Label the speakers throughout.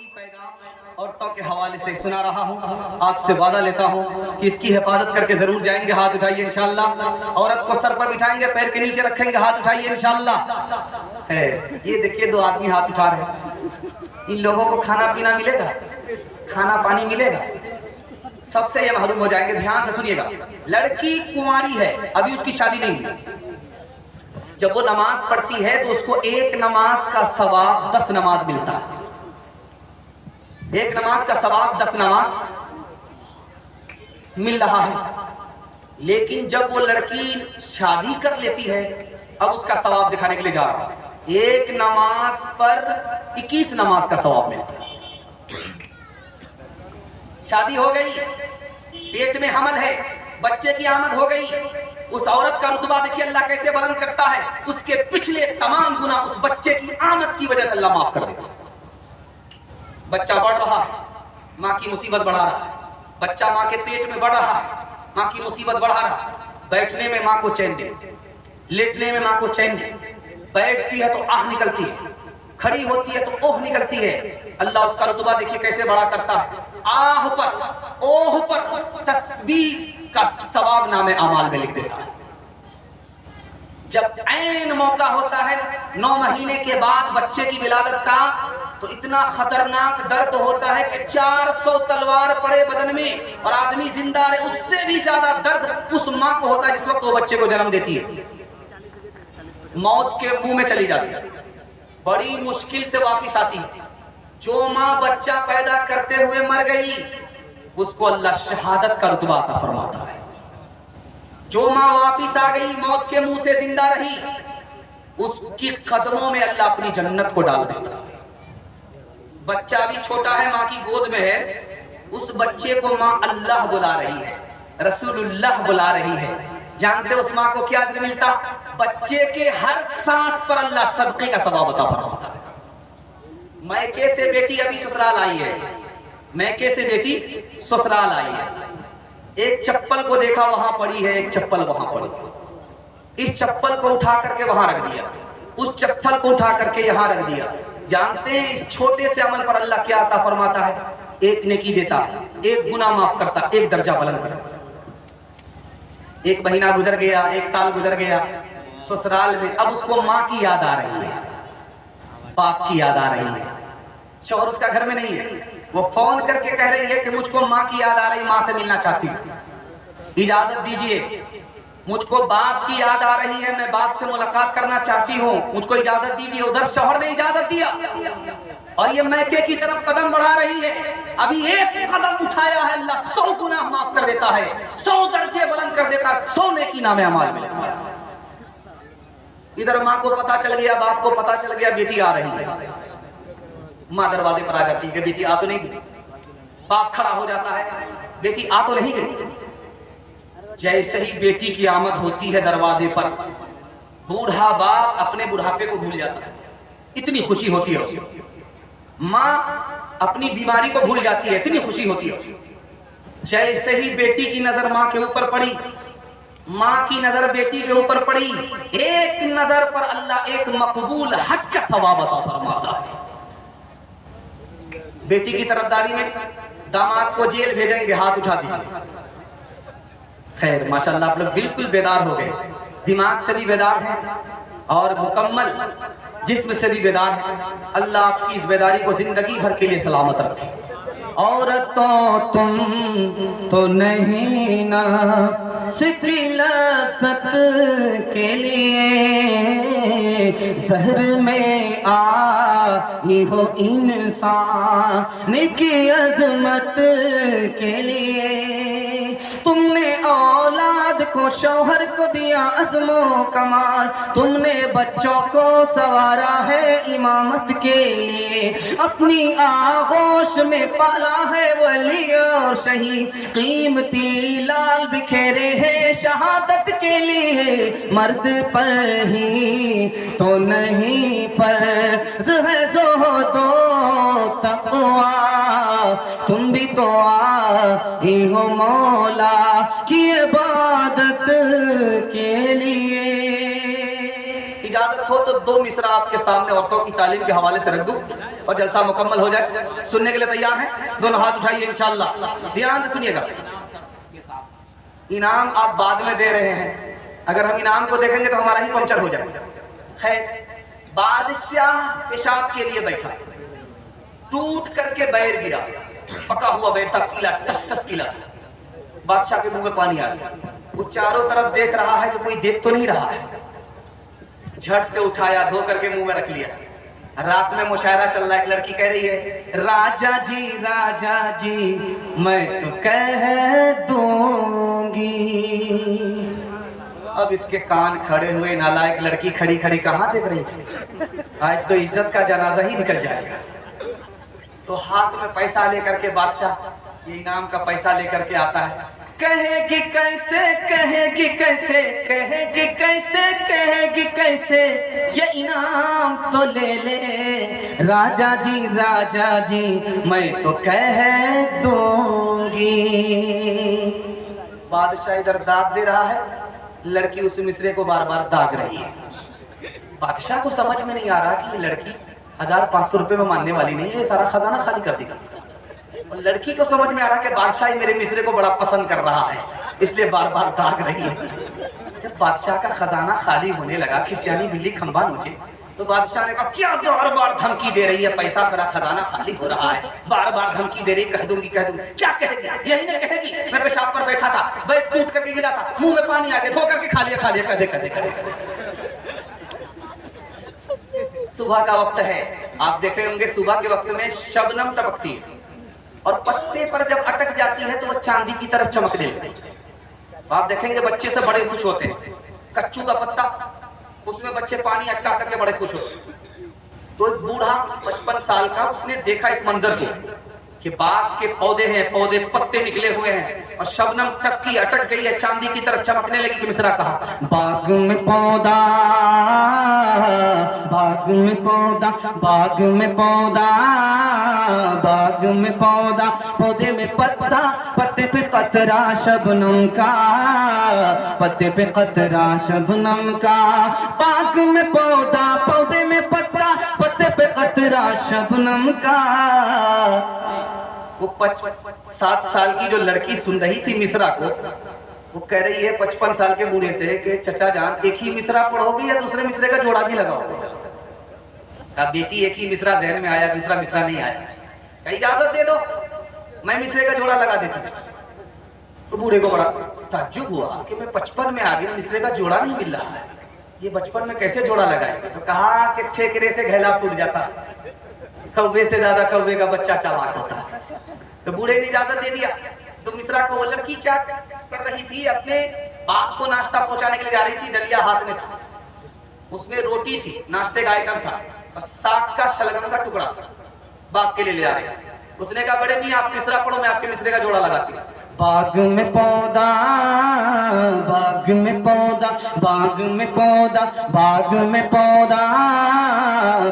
Speaker 1: पैगाम औरतों के हवाले से सुना रहा हूँ। आपसे वादा लेता हूँ कि इसकी हिफाजत करके जरूर जाएंगे। हाथ उठाइए इंशाअल्लाह। औरत को सर पर बिठाएंगे, पैर के नीचे रखेंगे, हाथ उठाइए इंशाअल्लाह। है ये देखिए दो आदमी हाथ उठा रहे हैं। इन लोगों को खाना पीना मिलेगा, खाना पानी मिलेगा, सबसे ये महरूम हो जाएंगे। ध्यान से सुनिएगा। लड़की कुंवारी है, अभी उसकी शादी नहीं हुई। जब वो नमाज पढ़ती है तो उसको एक नमाज का सवाब 10 नमाज मिलता है। एक नमाज का सवाब 10 नमाज मिल रहा है। लेकिन जब वो लड़की शादी कर लेती है, अब उसका सवाब दिखाने के लिए जा रहा है। एक नमाज पर 21 नमाज का सवाब मिलता है। शादी हो गई, पेट में हमल है, बच्चे की आमद हो गई, उस औरत का रुतबा देखिए अल्लाह कैसे बुलंद करता है। उसके पिछले तमाम गुनाह उस बच्चे की आमद की वजह से अल्लाह माफ कर देता है। बच्चा बढ़ रहा है, माँ की मुसीबत बढ़ा रहा है। बच्चा माँ के पेट में बढ़ रहा है, माँ की मुसीबत बढ़ा रहा है। बैठने में माँ को चैन दे, लेटने में माँ को चैन दे। बैठती है तो आह निकलती है, खड़ी होती है तो ओह निकलती है। अल्लाह उसका रुतबा देखिए कैसे बड़ा करता है। आह पर ओह पर तस्बीह का सवाब नामे अमाल में लिख देता है। जब ऐन मौका होता है 9 महीने के बाद बच्चे की विलादत का, तो इतना खतरनाक दर्द होता है कि 400 तलवार पड़े बदन में और आदमी जिंदा रहे, उससे भी ज्यादा दर्द उस माँ को होता है जिस वक्त वो बच्चे को जन्म देती है। मौत के मुंह में चली जाती है, बड़ी मुश्किल से वापिस आती है। जो माँ बच्चा पैदा करते हुए मर गई, उसको अल्लाह शहादत का रुतबा अता फरमाता है। जो माँ वापिस आ गई, मौत के मुंह से जिंदा रही, उसकी कदमों में अल्लाह अपनी जन्नत को डाल देता है। बच्चा भी छोटा है, माँ की गोद में है, उस बच्चे को माँ अल्लाह बुला रही है, रसूलुल्लाह बुला रही है। जानते उस माँ को क्या अजर मिलता? बच्चे के हर सांस पर अल्लाह सदके का सवाब अता फरमाता है। मैके से बेटी अभी ससुराल आई है, मैके से बेटी ससुराल आई है। एक चप्पल को देखा वहां पड़ी है, एक चप्पल वहां पड़ी। इस चप्पल को उठा करके वहां रख दिया, उस चप्पल को उठा करके यहां रख दिया। जानते हैं इस छोटे से अमल पर अल्लाह क्या अता फरमाता है? एक नेकी देता है, एक गुनाह माफ करता, एक दर्जा बुलंद कर देता। एक महीना गुजर गया, एक साल गुजर गया, ससुराल में अब उसको माँ की याद आ रही है, बाप की याद आ रही है। शौहर उसका घर में नहीं है, वो फोन करके कह रही है कि मुझको माँ की याद आ रही, माँ से मिलना चाहती हूँ, इजाजत दीजिए। मुझको बाप की याद आ रही है, मैं बाप से मुलाकात करना चाहती हूँ, मुझको इजाजत दीजिए। उधर शौहर ने इजाजत दिया और ये मैके की तरफ कदम बढ़ा रही है। अभी एक कदम उठाया है, अल्लाह 100 गुनाह माफ कर देता है, 100 दर्जे बुलंद कर देता है, 100 नेकी नामे अमाल मिलेगा। इधर माँ को पता चल गया, बाप को पता चल गया, बेटी आ रही है। माँ दरवाजे पर आ जाती है कि बेटी आ तो नहीं गई। बाप खड़ा हो जाता है, बेटी आ तो नहीं गई। जैसे ही बेटी की आमद होती है दरवाजे पर, बूढ़ा बाप अपने बुढ़ापे को भूल जाता है, इतनी खुशी होती है उसे। माँ अपनी बीमारी को भूल जाती है, इतनी खुशी होती है। जैसे ही बेटी की नजर माँ के ऊपर पड़ी, माँ की नजर बेटी के ऊपर पड़ी, एक नजर पर अल्लाह एक मकबूल हज का सवाब अता फरमाता है। बेटी की तरफदारी में दामाद को जेल भेजेंगे, हाथ उठा दीजिए। खैर माशाल्लाह आप लोग बिल्कुल बेदार हो गए, दिमाग से भी बेदार हैं और मुकम्मल जिस्म से भी बेदार हैं। अल्लाह आपकी इस बेदारी को जिंदगी भर के लिए सलामत रखे। औरतों तुम तो नहीं ना सिकिलसत के लिए दहर में आई हो इंसान की अजमत के लिए। तुमने औलाद को शौहर को दिया अज़्मो कमाल, तुमने बच्चों को सवारा है इमामत के लिए। अपनी आगोश में पाला है वली और शहीद, कीमती लाल बिखेरे हैं शहादत के लिए। मर्द पर ही तो नहीं फर्ज है ज़ुहद व तक़वा, तुम भी तो आई हो मौला की इबादत के लिए। इजाजत हो तो 2 मिसरा आपके सामने औरतों की तालीम के हवाले से रख दूं और जलसा मुकम्मल हो जाए। सुनने के लिए तैयार हैं? दोनों हाथ उठाइए इंशाअल्लाह, ध्यान से सुनिएगा। इनाम आप बाद में दे रहे हैं, अगर हम इनाम को देखेंगे तो हमारा ही पंचर हो जाएगा। खैर, बादशाह पेशाब के लिए बैठा, टूट करके बैर गिरा, पका हुआ बैर था, पीला टस टस पीला था। बादशाह के मुंह में पानी आ गया। वो चारों तरफ देख रहा है कि कोई देख तो नहीं रहा है। झट से उठाया, धो करके मुंह में रख लिया। रात में मुशायरा चल रहा है, एक लड़की कह रही है, राजा जी मैं तो कह दूंगी। अब इसके कान खड़े हुए, नालायक लड़की खड़ी खड़ी कहाँ देख रही थी, आज तो इज्जत का जनाजा ही निकल जाएगा। तो हाथ में पैसा लेकर के बादशाह, ये इनाम का पैसा लेकर के आता है। कहेगी कैसे, कहेगी कैसे, कहेगी कैसे, कहेगी कैसे, ये इनाम तो ले ले राजा जी मैं तो कह दूंगी। बादशाह इधर दाग दे रहा है, लड़की उस मिसरे को बार बार दाग रही है। बादशाह को समझ में नहीं आ रहा कि ये लड़की 1500 रुपए में मानने वाली नहीं है, सारा खजाना खाली कर देगा। और लड़की को समझ में आ रहा है कि बादशाह मेरे मिसरे को बड़ा पसंद कर रहा है, इसलिए बार बार दाग रही है। जब बादशाह का खजाना खाली होने लगा, खिसियानी बिल्ली खंबा नोचे, तो बादशाह ने कहा, क्या बार बार धमकी दे रही है, पैसा मेरा खजाना खाली हो रहा है, बार बार धमकी दे रही, कह दूंगी। क्या कहेगी? यही ना कहेगी, मैं पेशाब पर बैठा था, बैठ टूट करके गिरा था, मुंह में पानी आ गया, धो करके खा लिया, कदे। सुबह का वक्त है, आप देखे होंगे सुबह के वक्त में शबनम टपकती है और पत्ते पर जब अटक जाती है तो वो चांदी की तरफ चमकने लगती है। तो आप देखेंगे बच्चे से बड़े खुश होते हैं। कच्चू का पत्ता, उसमें बच्चे पानी अटका करके बड़े खुश होते हैं। तो एक बूढ़ा 55 साल का, उसने देखा इस मंजर को कि बाग के पौधे हैं, पौधे पत्ते निकले हुए हैं और शबनम टपकी अटक गई है, चांदी की तरफ चमकने लगी। कि मिसरा कहा, बाग में पौधा, बाग में पौधा, बाग में पौधा, बाग में पौधा, पौधे में पत्ता, पत्ते पे कतरा शबनम का, पत्ते पे कतरा शबनम का। बाग में पौधा, पौधे में पत्ता, पत्ते पे कतरा शबनम का। वो 7 साल की जो लड़की सुन रही थी मिसरा को, वो कह रही है 55 साल के बूढ़े से कि चचा जान, एक ही मिसरा पढ़ोगे या दूसरे मिसरे का जोड़ा भी लगाओगे? कहा, बेटी एक ही मिसरा जहन में आया, दूसरा मिसरा नहीं आया। कहा, इजाजत दे दो, मैं मिसरे का जोड़ा लगा देती थी। तो बूढ़े को बड़ा ताज्जुब हुआ कि मैं 55 में आ गया, मिसरे का जोड़ा नहीं मिल रहा है, ये बचपन में कैसे जोड़ा लगाएगा? तो कहा कि ठेकरे से घैला फूट जाता, कौवे से ज्यादा कौवे का बच्चा चालाक होता है। तो बूढ़े ने इजाजत दे दिया। तो मिसरा को, वो लड़की क्या कर रही थी, अपने बाप को नाश्ता पहुंचाने के लिए जा रही थी, डलिया हाथ में था, उसमें रोटी थी, नाश्ते का आइटम था और साग का शलगम का टुकड़ा था, बाप के लिए ले जा रही थी। उसने कहा, बड़े मियां आप मिसरा पढ़ो, मैं आपके मिसरे का जोड़ा लगाती हूँ। बाग में पौधा, बाग में पौधा, बाग में पौधा, बाग में पौधा,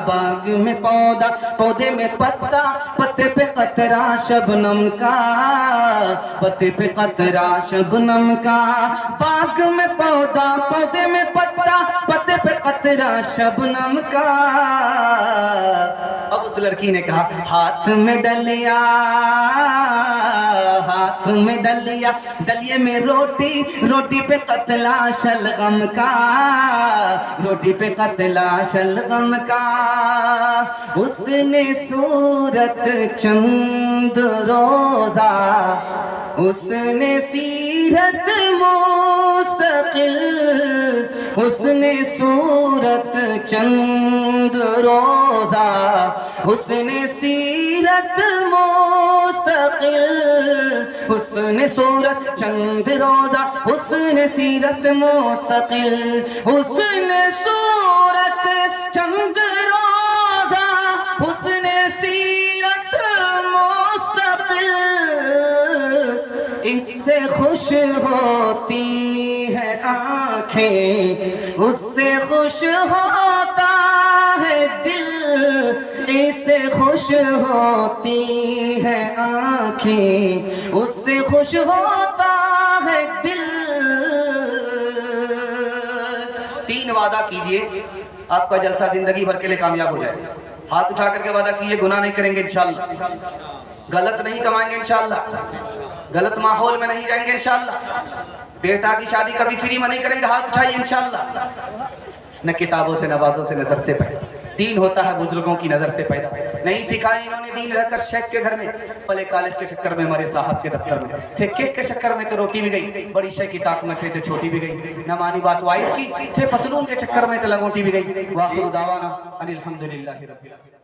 Speaker 1: बाग में पौधा, पौधे में पत्ता, पत्ते पे कतरा शबनम का, पत्ते पे कतरा शबनम का। बाग में पौधा, पौधे में पत्ता, पत्ते पे कतरा शबनम का। अब उस लड़की ने कहा, हाथ में डलिया, हाथ में डलिया, डलिए में रोटी, रोटी पे कतला शलगम का, रोटी पे कतला शलगम का। उसने सूरत चंद रोजा, उसने सीरत मुस्तकिल, उसने सूरत चंद रोजा, उसने सीरत मुस्तकिल, उसने सूरत चंद रोजा, उसने सीरत मुस्तकिल, उसने सूरत चंद रोजा, उसने सीरत मुस्तकिल। इससे खुश होती है आंखें, उससे खुश होता है दिल, इससे खुश होती है आंखें, उससे खुश होता है दिल। 3 वादा कीजिए, आपका जलसा जिंदगी भर के लिए कामयाब हो जाएगा। हाथ उठा करके वादा कीजिए गुनाह नहीं करेंगे इंशाल्लाह, गलत नहीं कमाएंगे इंशाल्लाह, गलत माहौल में नहीं जाएंगे इंशाल्लाह, बेटा की शादी कभी फ्री में नहीं करेंगे, हाथ उठाइए इंशाल्लाह। न किताबों से नवाजों से नजर से पैदा, दीन होता है बुजुर्गों की नजर से पैदा। नहीं सिखाया इन्होंने दीन रहकर शेख के घर में, पहले कॉलेज के चक्कर में, हमारे साहब के दफ्तर में थे, केक के चक्कर में तो रोटी भी गई, बड़ी शेख की ताक में थे तो छोटी भी गई, न मानी बात वाइस की थे, पतलून के चक्कर में तो लगोटी भी गई। वाखिर दावाना अनिल हम्दुलिल्लाहि रब्बिल आलमीन।